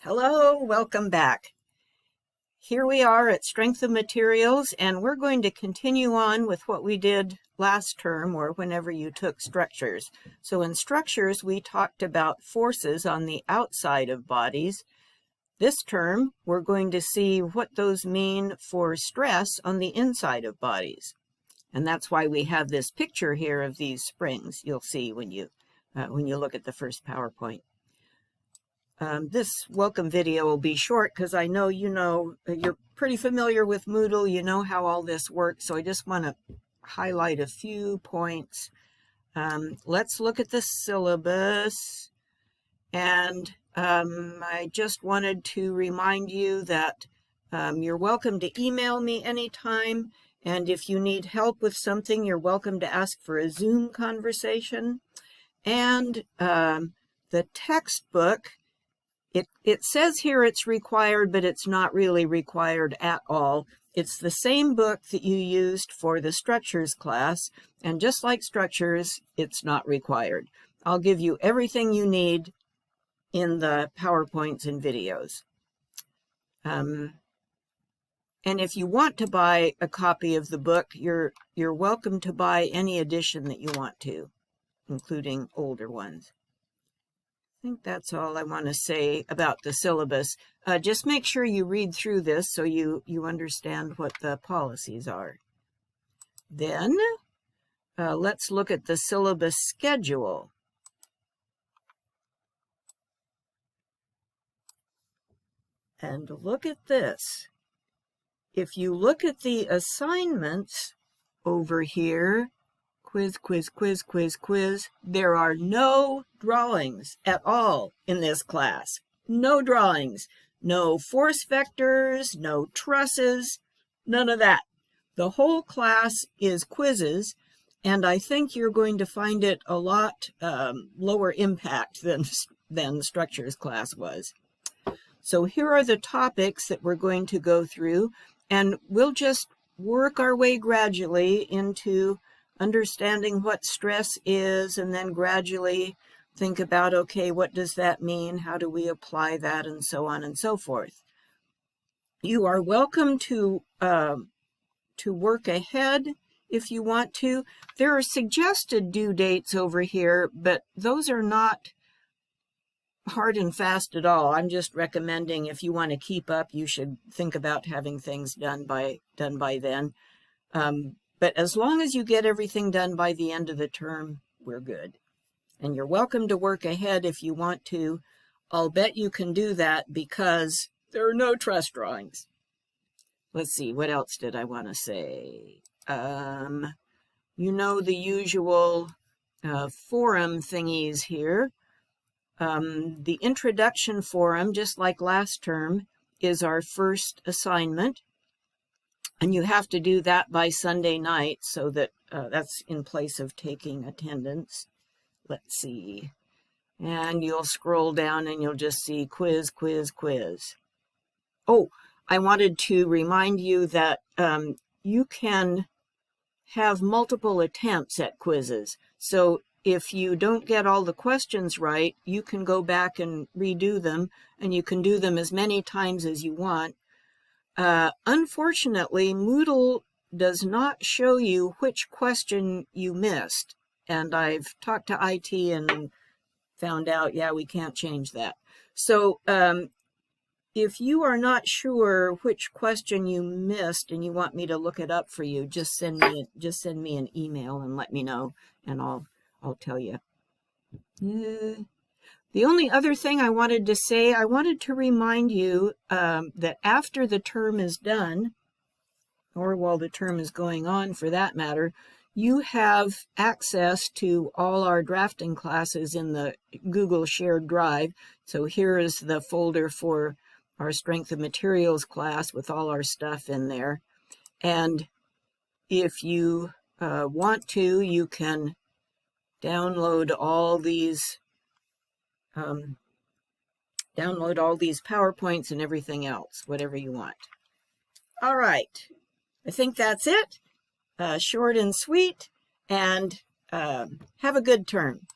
Hello, welcome back. Here we are at Strength of Materials, and we're going to continue on with what we did last term or whenever you took structures. So in structures, we talked about forces on the outside of bodies. This term, we're going to see what those mean for stress on the inside of bodies. And that's why we have this picture here of these springs you'll see when you look at the first PowerPoint. This welcome video will be short because I know you're pretty familiar with Moodle. You know how all this works, so I just want to highlight a few points. Let's look at the syllabus, and I just wanted to remind you that you're welcome to email me anytime, and if you need help with something, you're welcome to ask for a Zoom conversation. And the textbook, it says here it's required, but it's not really required at all. It's the same book that you used for the structures class, and just like structures, it's not required. I'll give you everything you need in the PowerPoints and videos. And if you want to buy a copy of the book, you're welcome to buy any edition that you want to, including older ones. I think that's all I want to say about the syllabus. Just make sure you read through this so you understand what the policies are. Then let's look at the syllabus schedule. And look at this. If you look at the assignments over here, quiz, quiz, quiz, quiz, quiz, there are no drawings at all in this class. No drawings, no force vectors, no trusses, none of that. The whole class is quizzes, and I think you're going to find it a lot lower impact than structures class was. So here are the topics that we're going to go through, and we'll just work our way gradually into understanding what stress is, and then gradually think about, okay, what does that mean? How do we apply that? And so on and so forth. You are welcome to work ahead if you want to. There are suggested due dates over here, but those are not hard and fast at all. I'm just recommending if you want to keep up, you should think about having things done by then. But as long as you get everything done by the end of the term, we're good. And you're welcome to work ahead if you want to. I'll bet you can do that because there are no truss drawings. Let's see, what else did I want to say? You know the usual forum thingies here. The introduction forum, just like last term, is our first assignment. And you have to do that by Sunday night, so that that's in place of taking attendance. Let's see. And you'll scroll down and you'll just see quiz, quiz, quiz. Oh, I wanted to remind you that you can have multiple attempts at quizzes. So if you don't get all the questions right, you can go back and redo them, and you can do them as many times as you want. Unfortunately, Moodle does not show you which question you missed, and I've talked to IT and found out, yeah, we can't change that. So if you are not sure which question you missed and you want me to look it up for you, just send me an email and let me know, and I'll tell you. The only other thing I wanted to say, I wanted to remind you that after the term is done, or while the term is going on for that matter, you have access to all our drafting classes in the Google Shared Drive. So here is the folder for our Strength of Materials class with all our stuff in there. And if you want to, you can download all these PowerPoints and everything else, whatever you want. All right, I think that's it. Short and sweet, and have a good term.